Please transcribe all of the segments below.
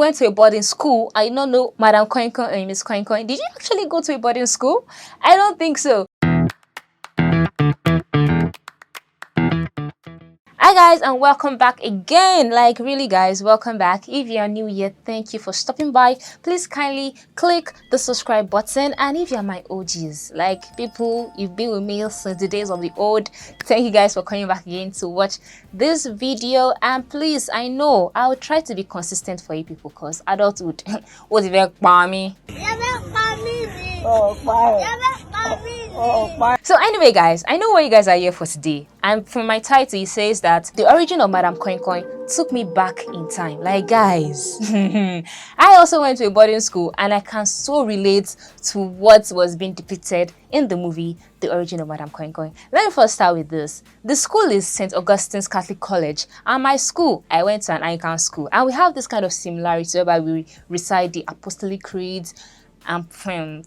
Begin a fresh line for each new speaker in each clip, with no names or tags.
went to a boarding school, I did not know Madam Koikoi and Miss Koikoi. Did you actually go to a boarding school? I don't think so. Hi guys, and welcome back again. Like really guys, welcome back. If you are new here, thank you for stopping by. Please kindly click the subscribe button, and if you are my OGs, like people you've been with me since the days of the old, thank you guys for coming back again to watch this video. And please, I know I'll try to be consistent for you people, because adulthood what if me? So anyway guys, I know what you guys are here for today, and from my title it says that the origin of Madam Koikoi took me back in time. Like guys, I also went to a boarding school, and I can so relate to what was being depicted in the movie The Origin of Madam Koikoi. Let me first start with this. The school is St. Augustine's Catholic College, and my school, I went to an Anglican school, and we have this kind of similarity whereby we recite the Apostolic Creeds. And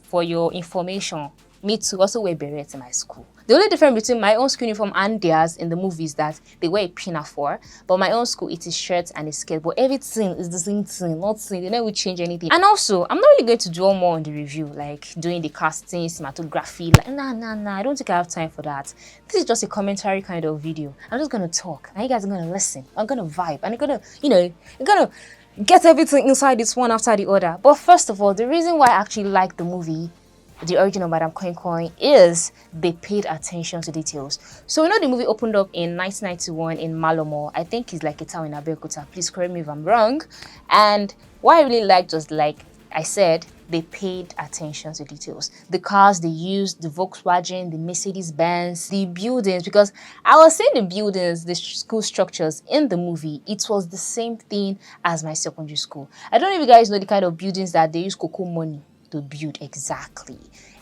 for your information, me too also wear berets in my school. The only difference between my own school uniform and theirs in the movie is that they wear a pinafore, but my own school it is shirt and a skirt. But everything is the same thing, nothing. They never change anything. And also, I'm not really going to dwell more on the review, like doing the casting, cinematography. Like nah. I don't think I have time for that. This is just a commentary kind of video. I'm just gonna talk, and you guys are gonna listen. I'm gonna vibe, and you're gonna get everything inside this one after the other. But first of all, the reason why I actually like the movie The Origin of Madam Koikoi is they paid attention to details. So the movie opened up in 1991 in Malomo. I think it's like a town in Abeokuta. Please correct me if I'm wrong. And what I really liked was, like I said, they paid attention to details. The cars they used, the Volkswagen, the Mercedes-Benz, the buildings, because I was saying the buildings, the school structures in the movie, it was the same thing as my secondary school. I don't know if you guys know the kind of buildings that they use cocoa money to build.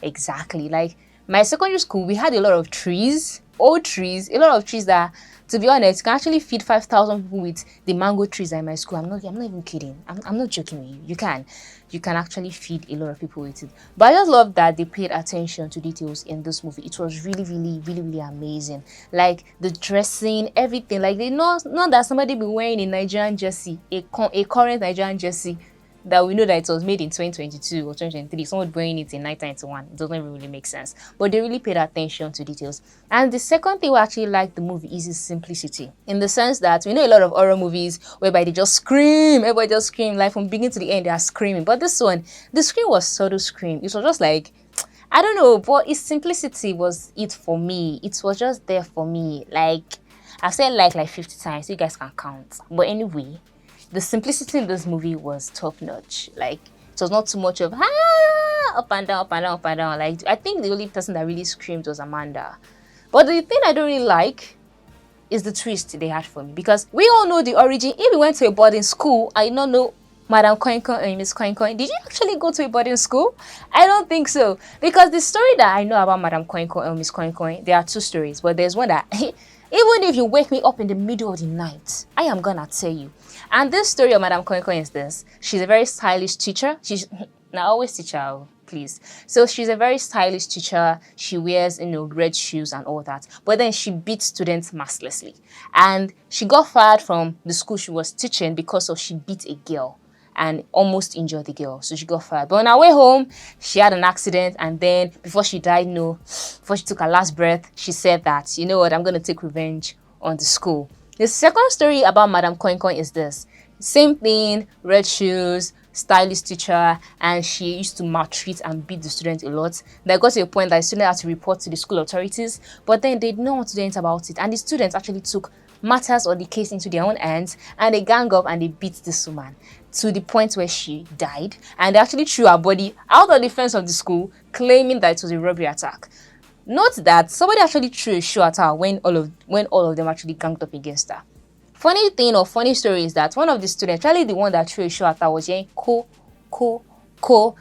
Exactly. Like my secondary school, we had a lot of trees, old trees, a lot of trees that, to be honest, can actually feed 5,000 people with the mango trees in my school. I'm not even kidding. I'm not joking with you. You can actually feed a lot of people with it. But I just love that they paid attention to details in this movie. It was really amazing. Like the dressing, everything. Like they know not that somebody be wearing a Nigerian jersey, a current Nigerian jersey, that we know that it was made in 2022 or 2023, someone wearing it in 1991. It doesn't really make sense. But they really paid attention to details. And the second thing we actually like the movie is its simplicity. In the sense that we know a lot of horror movies whereby they just scream, everybody just scream, like from beginning to the end they are screaming. But this one, the scream was subtle scream. It was just like, I don't know, but its simplicity was it for me. It was just there for me. Like, I've said like 50 times, so you guys can count. But anyway, the simplicity in this movie was top notch. Like, it was not too much of up and down. Like, I think the only person that really screamed was Amanda. But the thing I don't really like is the twist they had for me, because we all know the origin. If we went to a boarding school, I did not know Madam Koikoi and Miss Koikoi. Did you actually go to a boarding school? I don't think so, because the story that I know about Madam Koikoi and Miss Koikoi, there are two stories, but there's one that even if you wake me up in the middle of the night, I am gonna tell you. And this story of Madam Koikoi is this. She's a very stylish teacher. She's now always teacher, please. So she's a very stylish teacher. She wears, red shoes and all that. But then she beats students mercilessly. And she got fired from the school she was teaching because she beat a girl and almost injured the girl. So she got fired. But on her way home, she had an accident, and then before she died, before she took her last breath, she said that, you know what, I'm going to take revenge on the school. The second story about Madam Koikoi is this. Same thing, red shoes, stylish teacher, and she used to maltreat and beat the students a lot. They got to a point that the student had to report to the school authorities, but then they did not want to do anything about it. And the students actually took matters or the case into their own hands, and they gang up and they beat this woman to the point where she died. And they actually threw her body out of the fence of the school, claiming that it was a robbery attack. Note that somebody actually threw a shoe at her when all of them actually ganged up against her. Funny thing or funny story is that one of the students, actually the one that threw a shoe at her, was hearing ko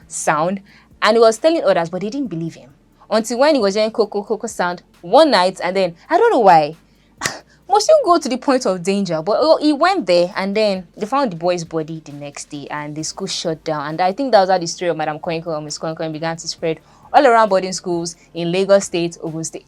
sound, and he was telling others, but they didn't believe him until when he was hearing ko sound one night. And then I don't know why. Must you go to the point of danger? But he went there, and then they found the boy's body the next day, and the school shut down. And I think that was how the story of Madam Koikoi and Miss Koikoi began to spread all around boarding schools in Lagos State, Ogun State,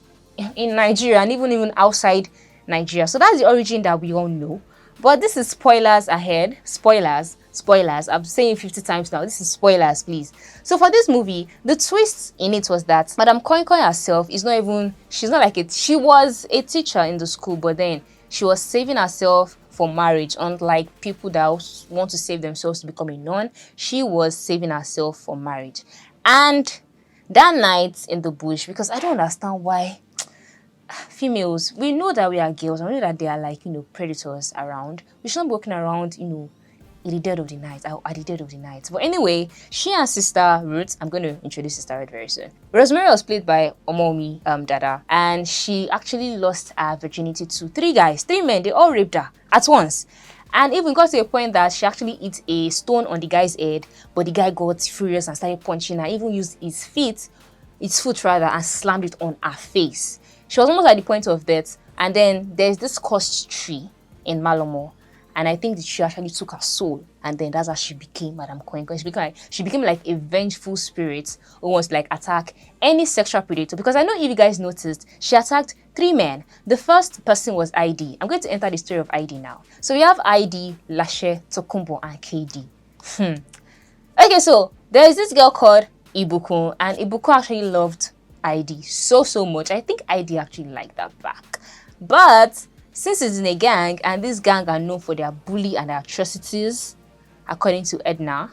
in Nigeria, and even outside Nigeria. So that's the origin that we all know. But this is spoilers ahead. Spoilers. Spoilers. I'm saying 50 times now. This is spoilers, please. So for this movie, the twist in it was that Madam Koikoi herself is not even, she's not like it. She was a teacher in the school, but then she was saving herself for marriage. Unlike people that want to save themselves to become a nun, she was saving herself for marriage. And that night in the bush, because I don't understand why females, we know that we are girls, and we know that they are like, predators around. We shouldn't be walking around, in the dead of the night, at the dead of the night. But anyway, she and Sister Ruth, I'm going to introduce Sister Ruth very soon. Rosemary was played by Omomi Dada, and she actually lost her virginity to 3 men. They all raped her at once. And even got to a point that she actually hit a stone on the guy's head, but the guy got furious and started punching her, even used his foot rather, and slammed it on her face. She was almost at the point of death. And then there's this cursed tree in Malomo, and I think that she actually took her soul, and then that's how she became Madam Koikoi. She became like a vengeful spirit who wants to like attack any sexual predator. Because I know if you guys noticed, she attacked 3 men. The first person was ID. I'm going to enter the story of ID now. So we have ID, Lashe, Tokumbo, and KD. Okay, so there is this girl called Ibuku, and Ibuku actually loved ID so much. I think ID actually liked that back. But since it's in a gang, and this gang are known for their bully and their atrocities, according to Edna.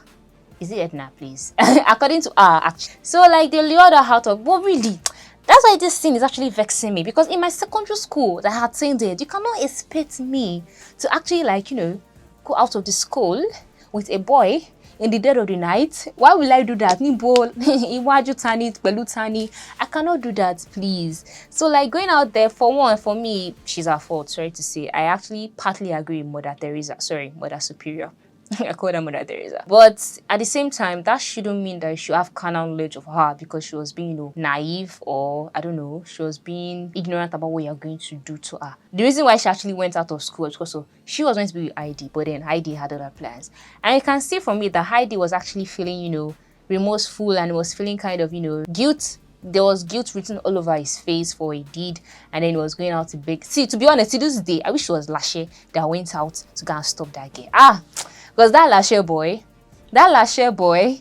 Is it Edna, please? According to her, actually. So, like, they lured her out of... But really, that's why this scene is actually vexing me. Because in my secondary school that I attended, you cannot expect me to actually, like, go out of the school with a boy in the dead of the night. Why will I do that? I cannot do that, please. So like going out there, for one, for me, she's her fault, sorry to say. I actually partly agree with Mother Superior. I call her Mother Teresa. But at the same time, that shouldn't mean that you should have carnal knowledge of her because she was being, naive, or I don't know, she was being ignorant about what you're going to do to her. The reason why she actually went out of school was because she was going to be with Heidi, but then Heidi had other plans. And you can see from it that Heidi was actually feeling, remorseful, and was feeling kind of, guilt. There was guilt written all over his face for what he did, and then he was going out to beg. See, to be honest, to this day, I wish it was Lashe that went out to go and stop that guy. Because that Lashe boy,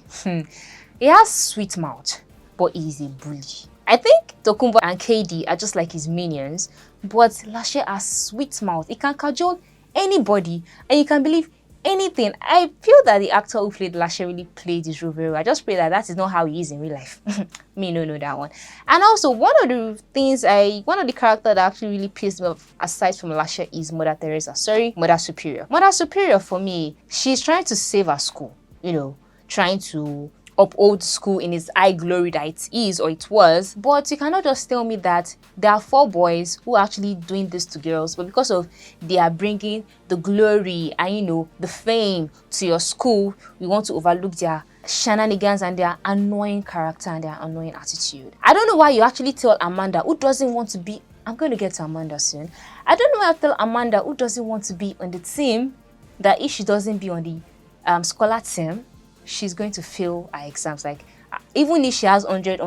he has sweet mouth, but he's a bully. I think Tokumbo and KD are just like his minions, but Lashe has sweet mouth. He can cajole anybody, and you can believe anything. I feel that the actor who played Lashe really played his role very well. I just pray that is not how he is in real life. Me no know that one. And also, one of the characters that actually really pissed me off aside from Lashe is Mother Superior. Mother Superior, for me, she's trying to save her school, trying to uphold school in its high glory that it is or it was. But you cannot just tell me that there are 4 boys who are actually doing this to girls, but because of they are bringing the glory and the fame to your school, we want to overlook their shenanigans and their annoying character and their annoying attitude. I don't know why you actually tell Amanda, who doesn't want to be, I'm going to get to Amanda soon. I don't know why I tell Amanda, who doesn't want to be on the team, that if she doesn't be on the scholar team, she's going to fail her exams. Like, even if she has 100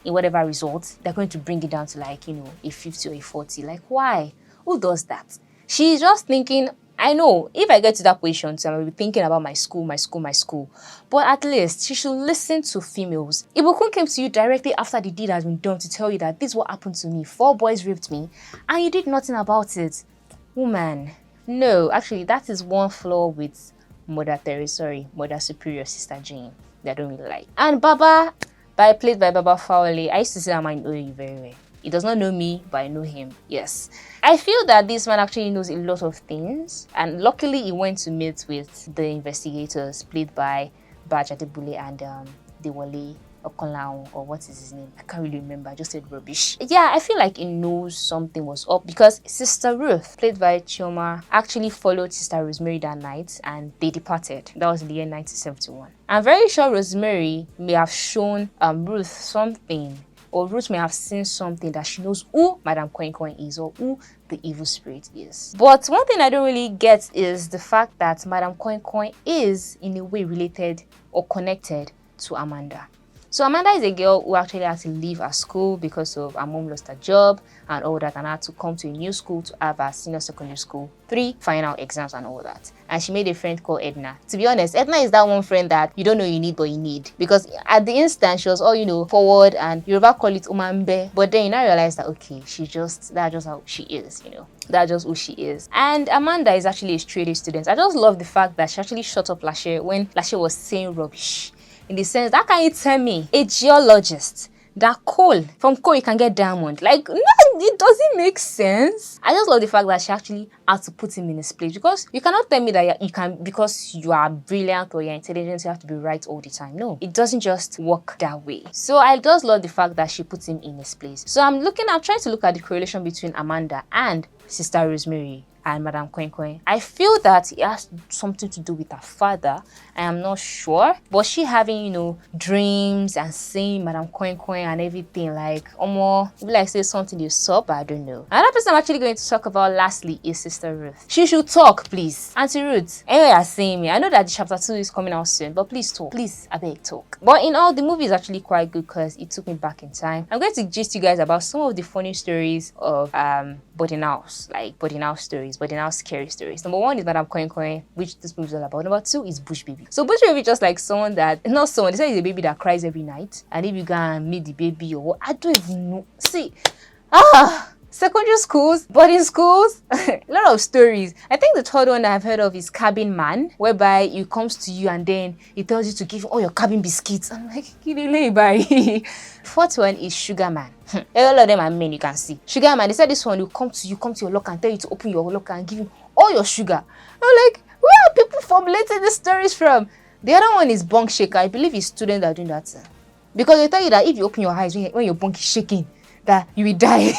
in whatever results, they're going to bring it down to like, a 50 or a 40. Like, why? Who does that? She's just thinking, I know, if I get to that position, so I will be thinking about my school. But at least she should listen to females. Ibukun came to you directly after the deed has been done to tell you that this is what happened to me. 4 boys raped me, and you did nothing about it. Woman, no, actually, that is one flaw with Mother Superior, Sister Jane, that I don't really like. And Baba, played by Baba Fowley, I used to say I might know you very well. He does not know me, but I know him. Yes. I feel that this man actually knows a lot of things, and luckily he went to meet with the investigators, played by Baj Adebule and Dewale Okonlao, or what is his name? I can't really remember. I just said rubbish. Yeah, I feel like he knows something was up because Sister Ruth, played by Chioma, actually followed Sister Rosemary that night and they departed. That was in the year 1971. I'm very sure Rosemary may have shown Ruth something, or Ruth may have seen something that she knows who Madam Koikoi is or who the evil spirit is. But one thing I don't really get is the fact that Madam Koikoi is in a way related or connected to Amanda. So Amanda is a girl who actually had to leave her school because of her mom lost her job and all that, and had to come to a new school to have her senior secondary school 3 final exams and all that. And she made a friend called Edna. To be honest, Edna is that one friend that you don't know you need, but you need. Because at the instant, she was all, forward, and Yoruba call it umambe. But then you now realize that, okay, that's just how she is, That's just who she is. And Amanda is actually a straight A student. I just love the fact that she actually shut up Lashe when Lashe was saying rubbish. In the sense, that can you tell me, a geologist, that from coal you can get diamond? Like, no, it doesn't make sense. I just love the fact that she actually had to put him in his place, because you cannot tell me that you can, because you are brilliant or you're intelligent, you have to be right all the time. No, it doesn't just work that way. So I just love the fact that she put him in his place. So I'm trying to look at the correlation between Amanda and Sister Rosemary and Madam Koikoi. I feel that it has something to do with her father. I am not sure. But she having, dreams and seeing Madam Koikoi and everything, like, like say something you saw, but I don't know. Another person I'm actually going to talk about lastly is Sister Ruth. She should talk, please. Auntie Ruth, anyway, you're seeing me. I know that the chapter 2 is coming out soon, but please talk. Please, I beg, talk. But in all, the movie is actually quite good because it took me back in time. I'm going to gist you guys about some of the funny stories of boarding house, like boarding house stories, boarding house scary stories. Number 1 is Madam Koikoi, which this movie is all about. Number 2 is Bush Baby. So Bush Baby is just like someone that, not someone, they say it's a baby that cries every night. And if you go and meet the baby or what, I don't even know. See, secondary schools, boarding schools, a lot of stories. I think the third one I've heard of is Cabin Man, whereby he comes to you and then he tells you to give all your cabin biscuits. I'm like, bye. Fourth one is Sugar Man. A lot of them are men, you can see. Sugar Man, they said this one will come to your locker and tell you to open your locker and give him all your sugar. I'm like, where are people formulating these stories from? The other one is Bunk Shaker. I believe it's students that are doing that. Because they tell you that if you open your eyes when your bunk is shaking, that you will die.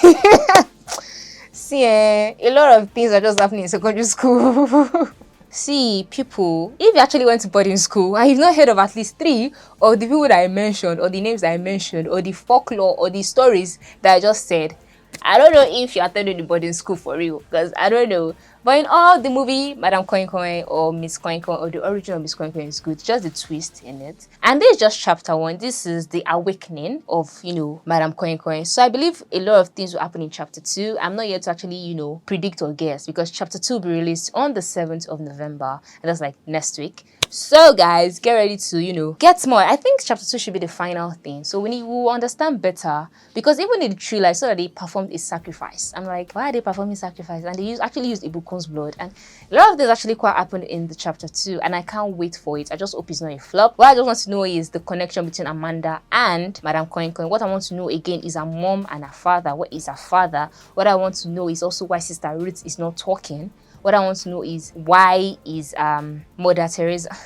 See, a lot of things are just happening in secondary school. See, people, if you actually went to boarding school and you've not heard of at least 3 of the people that I mentioned, or the names that I mentioned, or the folklore, or the stories that I just said, I don't know if you attended the boarding school for real, because I don't know. But in all, the movie, Madam Koikoi or Miss Koikoi or the original Miss Koikoi is good. Just the twist in it. And this is just chapter 1. This is the awakening of, Madam Koikoi. So I believe a lot of things will happen in chapter 2. I'm not yet to actually, predict or guess, because chapter 2 will be released on the 7th of November. And that's like next week. So guys, get ready to, get more. I think chapter 2 should be the final thing. So we will understand better, because even in the trailer, I saw that they performed a sacrifice. I'm like, why are they performing sacrifice? And they actually used Ibukun's blood. And a lot of this actually quite happened in the chapter 2, and I can't wait for it. I just hope it's not a flop. What I just want to know is the connection between Amanda and Madam Koikoi. What I want to know again is her mom and her father. What is her father? What I want to know is also why Sister Ruth is not talking. What I want to know is why is Mother Teresa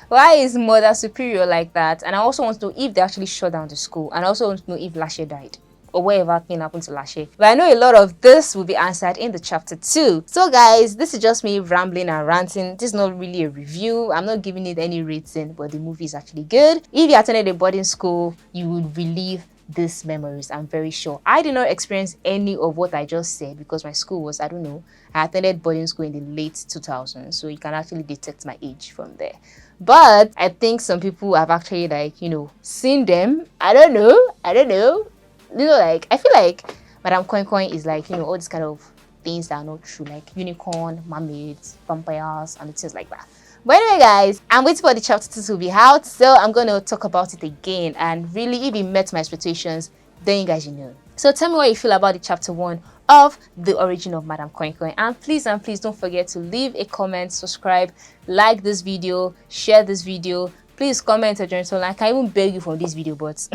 why is Mother Superior like that? And I also want to know if they actually shut down the school. And I also want to know if Lashe died, or whatever thing happened to Lashe. But I know a lot of this will be answered in the chapter 2. So guys, this is just me rambling and ranting. This is not really a review. I'm not giving it any rating, but the movie is actually good. If you attended a boarding school, you would relive these memories, I'm very sure. I did not experience any of what I just said because my school was, I don't know, I attended boarding school in the late 2000s, so you can actually detect my age from there. But I think some people have actually, like, seen them. I don't know. Like, I feel like Madam Koikoi is like, all these kind of things that are not true, like unicorn, mermaids, vampires, and things like that. But anyway, guys, I'm waiting for the chapter 2 to be out, so I'm going to talk about it again. And really, if it met my expectations, then you guys know. So tell me what you feel about the chapter 1 of The Origin of Madam Koikoi. And please don't forget to leave a comment, subscribe, like this video, share this video. Please comment or join so I can even beg you for this video, but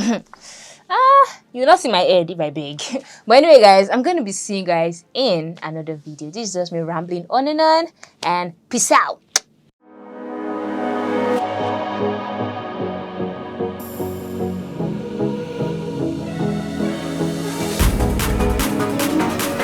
you'll not see my head if I beg. But anyway, guys, I'm going to be seeing you guys in another video. This is just me rambling on, and peace out.